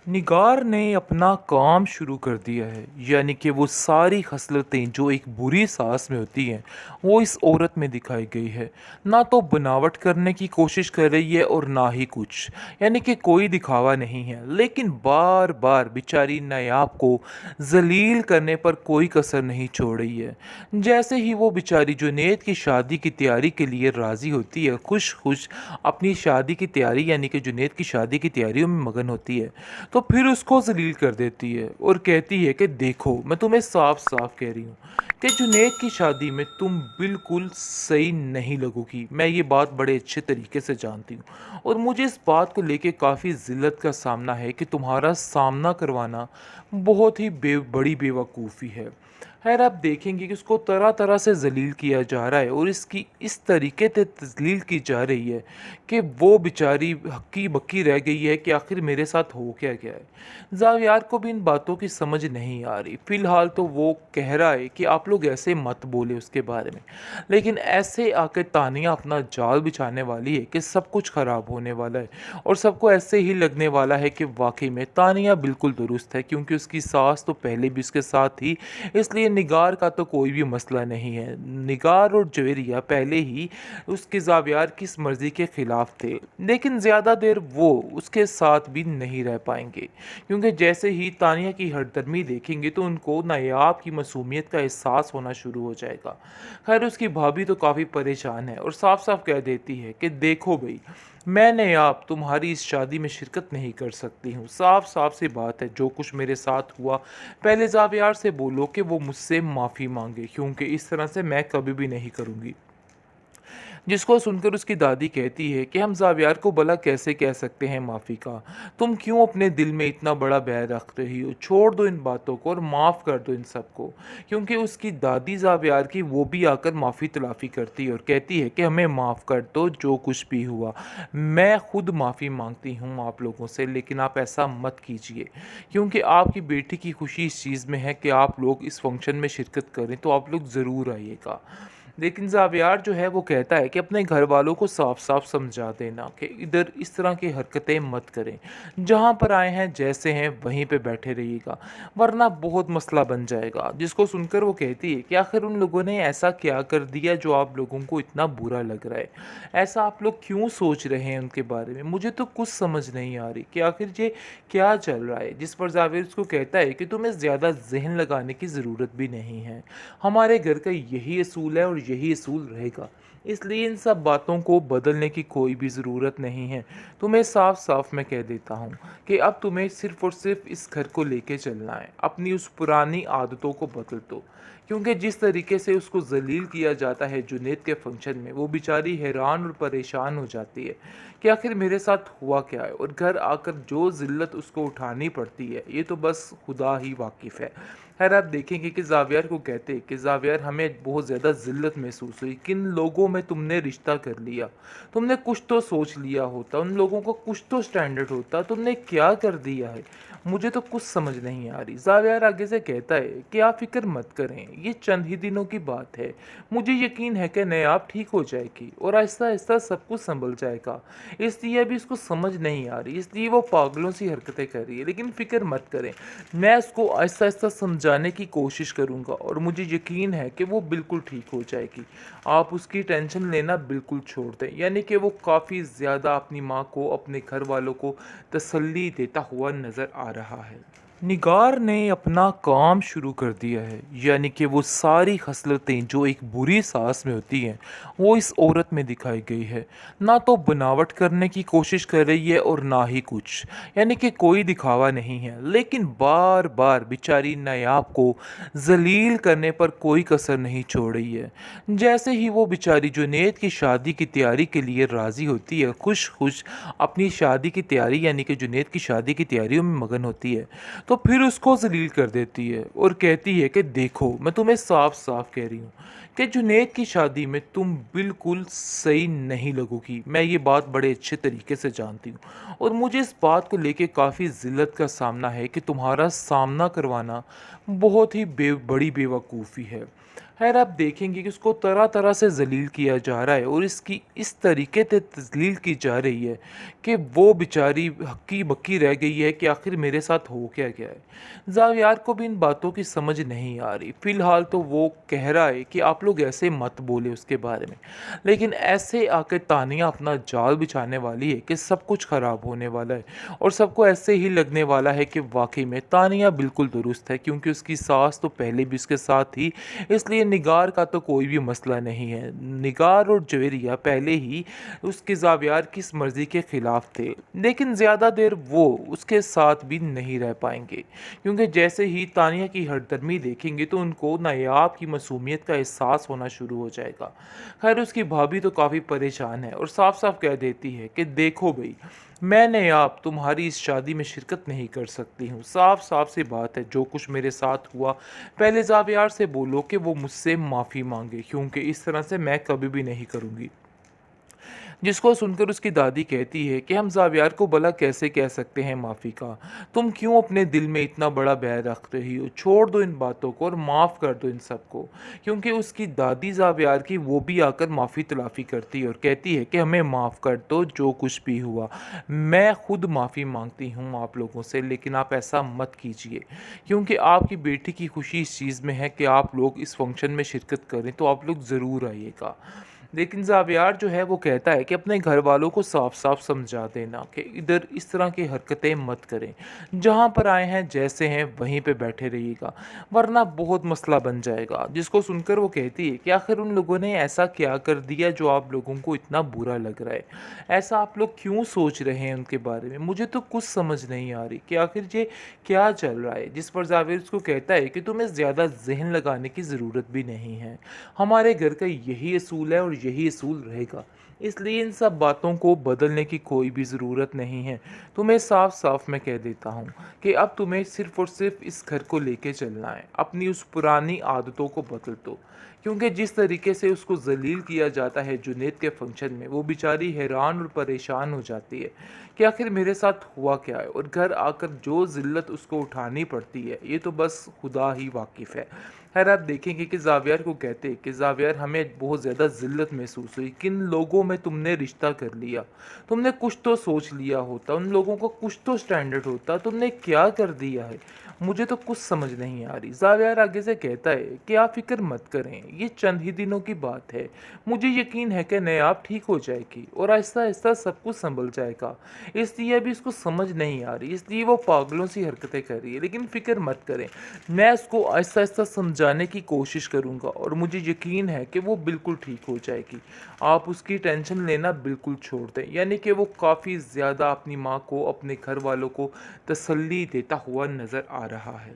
निगार ने अपना काम शुरू कर दिया है। यानी कि वो सारी खसलतें जो एक बुरी सास में होती हैं वो इस औरत में दिखाई गई है। ना तो बनावट करने की कोशिश कर रही है और ना ही कुछ, यानी कि कोई दिखावा नहीं है, लेकिन बार बार बेचारी नायाब को जलील करने पर कोई कसर नहीं छोड़ रही है। जैसे ही वो बेचारी जुनैद की शादी की तैयारी के लिए राज़ी होती है, खुश खुश अपनी शादी की तैयारी यानी कि जुनैद की शादी की तैयारियों में मगन होती है, तो फिर उसको ज़लील कर देती है और कहती है कि देखो, मैं तुम्हें साफ साफ कह रही हूँ कि जुनैद की शादी में तुम बिल्कुल सही नहीं लगोगी। मैं ये बात बड़े अच्छे तरीके से जानती हूँ और मुझे इस बात को लेके काफ़ी ज़िल्लत का सामना है कि तुम्हारा सामना करवाना बहुत ही बड़ी बेवकूफ़ी है। खैर, आप देखेंगे कि उसको तरह तरह से जलील किया जा रहा है और इसकी इस तरीके से तजलील की जा रही है कि वो बेचारी हक्की बक्की रह गई है कि आखिर मेरे साथ हो क्या गया है। जावियार को भी इन बातों की समझ नहीं आ रही। फ़िलहाल तो वो कह रहा है कि आप लोग ऐसे मत बोले उसके बारे में, लेकिन ऐसे आकर तानिया अपना जाल बिछाने वाली है कि सब कुछ ख़राब होने वाला है और सबको ऐसे ही लगने वाला है कि वाकई में तानिया बिल्कुल दुरुस्त है, क्योंकि उसकी सास तो पहले भी उसके साथ थी। इसलिए निगार का तो कोई भी मसला नहीं है। निगार और जवेरिया पहले ही उसके ज़ावियार की इस मर्ज़ी के ख़िलाफ़ थे, लेकिन ज़्यादा देर वो उसके साथ भी नहीं रह पाएंगे, क्योंकि जैसे ही तानिया की हरदर्मी देखेंगे तो उनको नायाब की मासूमियत का एहसास होना शुरू हो जाएगा। खैर, उसकी भाभी तो काफ़ी परेशान है और साफ साफ कह देती है कि देखो भाई, मैंने आप तुम्हारी इस शादी में शिरकत नहीं कर सकती हूँ। साफ साफ सी बात है, जो कुछ मेरे साथ हुआ, पहले ज़ावियार से बोलो कि वो मुझसे माफ़ी मांगे, क्योंकि इस तरह से मैं कभी भी नहीं करूँगी। जिसको सुनकर उसकी दादी कहती है कि हम ज़ावियार को भला कैसे कह सकते हैं माफ़ी का। तुम क्यों अपने दिल में इतना बड़ा बैर रख रही हो? छोड़ दो इन बातों को और माफ़ कर दो इन सबको। क्योंकि उसकी दादी ज़ावियार की वो भी आकर माफ़ी तलाफ़ी करती है और कहती है कि हमें माफ़ कर दो, जो कुछ भी हुआ। मैं खुद माफ़ी मांगती हूँ आप लोगों से, लेकिन आप ऐसा मत कीजिए, क्योंकि आपकी बेटी की खुशी इस चीज़ में है कि आप लोग इस फंक्शन में शिरकत करें, तो आप लोग ज़रूर आइएगा। लेकिन ज़ावियार जो है वो कहता है कि अपने घर वालों को साफ साफ समझा देना कि इधर इस तरह की हरकतें मत करें। जहाँ पर आए हैं जैसे हैं वहीं पे बैठे रहिएगा, वरना बहुत मसला बन जाएगा। जिसको सुनकर वो कहती है कि आखिर उन लोगों ने ऐसा क्या कर दिया जो आप लोगों को इतना बुरा लग रहा है? ऐसा आप लोग क्यों सोच रहे हैं उनके बारे में? मुझे तो कुछ समझ नहीं आ रही कि आखिर ये क्या चल रहा है। जिस पर जावेद उसको कहता है कि तुम्हें ज़्यादा जहन लगाने की ज़रूरत भी नहीं है। हमारे घर का यही असूल है और यही असूल रहेगा, इसलिए इन सब बातों को बदलने की कोई भी ज़रूरत नहीं है। तुम्हें साफ साफ मैं कह देता हूँ कि अब तुम्हें सिर्फ़ और सिर्फ इस घर को लेके चलना है। अपनी उस पुरानी आदतों को बदल दो, क्योंकि जिस तरीके से उसको जलील किया जाता है जुनैद के फंक्शन में, वो बेचारी हैरान और परेशान हो जाती है कि आखिर मेरे साथ हुआ क्या है, और घर आकर जो ज़िल्लत उसको उठानी पड़ती है ये तो बस खुदा ही वाकिफ़ है। खैर, आप देखेंगे कि ज़ावियार को कहते हैं कि ज़ावियार, हमें बहुत ज़्यादा ज़िल्लत महसूस हुई। किन लोगों में तुमने रिश्ता कर लिया? तुमने कुछ तो सोच लिया होता, उन लोगों को कुछ तो स्टैंडर्ड होता, तुमने क्या कर दिया है? मुझे तो कुछ समझ नहीं आ रही। ज़ावियार आगे से कहता है कि आप फ़िक्र मत करें, ये चंद ही दिनों की बात है। मुझे यकीन है कि नयाब ठीक हो जाएगी और आहिस्ता आहिस्ता सब कुछ संभल जाएगा। इसलिए अभी उसको समझ नहीं आ रही, इसलिए वो पागलों सी हरकतें कर रही है, लेकिन फ़िक्र मत करें, मैं उसको आहिस्ता आहिस्ता समझाने की कोशिश करूँगा और मुझे यकीन है कि वो बिल्कुल ठीक हो जाएगी। आप उसकी टेंशन लेना बिल्कुल छोड़ दें। यानी कि वो काफ़ी ज़्यादा अपनी माँ को, अपने घर वालों को तसल्ली देता हुआ नज़र आ रहा है। निगार ने अपना काम शुरू कर दिया है। यानी कि वो सारी खसलतें जो एक बुरी सास में होती हैं वो इस औरत में दिखाई गई है। ना तो बनावट करने की कोशिश कर रही है और ना ही कुछ, यानी कि कोई दिखावा नहीं है, लेकिन बार बार बेचारी नायाब को जलील करने पर कोई कसर नहीं छोड़ रही है। जैसे ही वो बेचारी जुनैद की शादी की तैयारी के लिए राज़ी होती है, खुश खुश अपनी शादी की तैयारी यानी कि जुनैद की शादी की तैयारियों में मगन होती है, तो फिर उसको ज़लील कर देती है और कहती है कि देखो, मैं तुम्हें साफ साफ कह रही हूँ कि जुनैद की शादी में तुम बिल्कुल सही नहीं लगोगी। मैं ये बात बड़े अच्छे तरीके से जानती हूँ और मुझे इस बात को लेके काफ़ी ज़िल्लत का सामना है कि तुम्हारा सामना करवाना बहुत ही बड़ी बेवकूफ़ी है। खैर आप देखेंगे कि उसको तरह-तरह से ज़लील किया जा रहा है और इसकी इस तरीके से तज़लील की जा रही है कि वो बेचारी हक्की-बक्की रह गई है कि आखिर मेरे साथ हो क्या गया है। ज़ावियार को भी इन बातों की समझ नहीं आ रही। फ़िलहाल तो वो कह रहा है कि आप लोग ऐसे मत बोले उसके बारे में। लेकिन ऐसे आके तानिया अपना जाल बिछाने वाली है कि सब कुछ ख़राब होने वाला है और सबको ऐसे ही लगने वाला है कि वाक़ई में तानिया बिल्कुल दुरुस्त है, क्योंकि उसकी सास तो पहले भी उसके साथ थी, इसलिए निगार का तो कोई भी मसला नहीं है। निगार और जवेरिया पहले ही उसके ज़ावियार की इस मर्ज़ी के ख़िलाफ़ थे, लेकिन ज़्यादा देर वो उसके साथ भी नहीं रह पाएँगे, क्योंकि जैसे ही तानिया की हरदर्मी देखेंगे तो उनको नायाब की मासूमियत का एहसास होना शुरू हो जाएगा। खैर उसकी भाभी तो काफ़ी परेशान है और साफ-साफ कह देती है कि देखो भई, मैं नायाब तुम्हारी इस शादी में शिरकत नहीं कर सकती हूँ। साफ-साफ सी बात है, जो कुछ मेरे साथ हुआ, पहले ज़ावियार से बोलो कि वो मुझसे माफ़ी माँगे, क्योंकि इस तरह से मैं कभी भी नहीं करूँगी। जिसको सुनकर उसकी दादी कहती है कि हम ज़ावियार को भला कैसे कह सकते हैं माफ़ी का? तुम क्यों अपने दिल में इतना बड़ा बैर रख रही हो? छोड़ दो इन बातों को और माफ़ कर दो इन सबको। क्योंकि उसकी दादी ज़ावियार की वो भी आकर माफ़ी तलाफ़ी करती है और कहती है कि हमें माफ़ कर दो जो कुछ भी हुआ। मैं खुद माफ़ी माँगती हूँ आप लोगों से, लेकिन आप ऐसा मत कीजिए। क्योंकि आपकी बेटी की खुशी इस चीज़ में है कि आप लोग इस फ़ंक्शन में शिरकत करें, तो आप लोग ज़रूर आइएगा। लेकिन ज़ावियार जो है वो कहता है कि अपने घर वालों को साफ-साफ समझा देना कि इधर इस तरह की हरकतें मत करें। जहाँ पर आए हैं, जैसे हैं, वहीं पे बैठे रहिएगा, वरना बहुत मसला बन जाएगा। जिसको सुनकर वो कहती है कि आखिर उन लोगों ने ऐसा क्या कर दिया जो आप लोगों को इतना बुरा लग रहा है? ऐसा आप लोग क्यों सोच रहे हैं उनके बारे में? मुझे तो कुछ समझ नहीं आ रही कि आखिर ये क्या चल रहा है? जिस पर ज़ाविर उसको कहता है कि तुम्हें ज़्यादा ज़हन लगाने की ज़रूरत भी नहीं है। हमारे घर का यही असूल है और यही असूल रहेगा। इसलिए इन सब बातों को बदलने की कोई भी ज़रूरत नहीं है। तुम्हें साफ-साफ मैं कह देता हूँ कि अब तुम्हें सिर्फ़ और सिर्फ़ इस घर को लेके चलना है। अपनी उस पुरानी आदतों को बदल दो। क्योंकि जिस तरीके से उसको ज़लील किया जाता है जुनैद के फ़ंक्शन में, वो बेचारी हैरान और परेशान हो जाती है कि आखिर मेरे साथ हुआ क्या है, और घर आकर जो ज़िल्लत उसको उठानी पड़ती है, ये तो बस खुदा ही वाकिफ़ है। खैर आप देखेंगे कि ज़ावियार को कहते हैं कि ज़ावियार, हमें बहुत ज़्यादा ज़िल्लत महसूस हुई। किन लोगों में तुमने रिश्ता कर लिया? तुमने कुछ तो सोच लिया होता, उन लोगों का कुछ तो स्टैंडर्ड होता, तुमने क्या कर दिया है? मुझे तो कुछ समझ नहीं आ रही। ज़ावियार आगे से कहता है कि आप फ़िक्र मत करें, ये चंद ही दिनों की बात है। मुझे यकीन है कि नायाब ठीक हो जाएगी और आहिस्ता-आहिस्ता सब कुछ सँभल जाएगा। इसलिए अभी इसको समझ नहीं आ रही, इसलिए वो पागलों सी हरकतें कर रही है। लेकिन फ़िक्र मत करें, मैं उसको आहिस्ता-आहिस्ता समझाने की कोशिश करूँगा और मुझे यकीन है कि वो बिल्कुल ठीक हो जाएगी। आप उसकी टेंशन लेना बिल्कुल छोड़ दें। यानी कि वो काफ़ी ज़्यादा अपनी माँ को, अपने घर वालों को तसल्ली देता हुआ नज़र आ रहा है।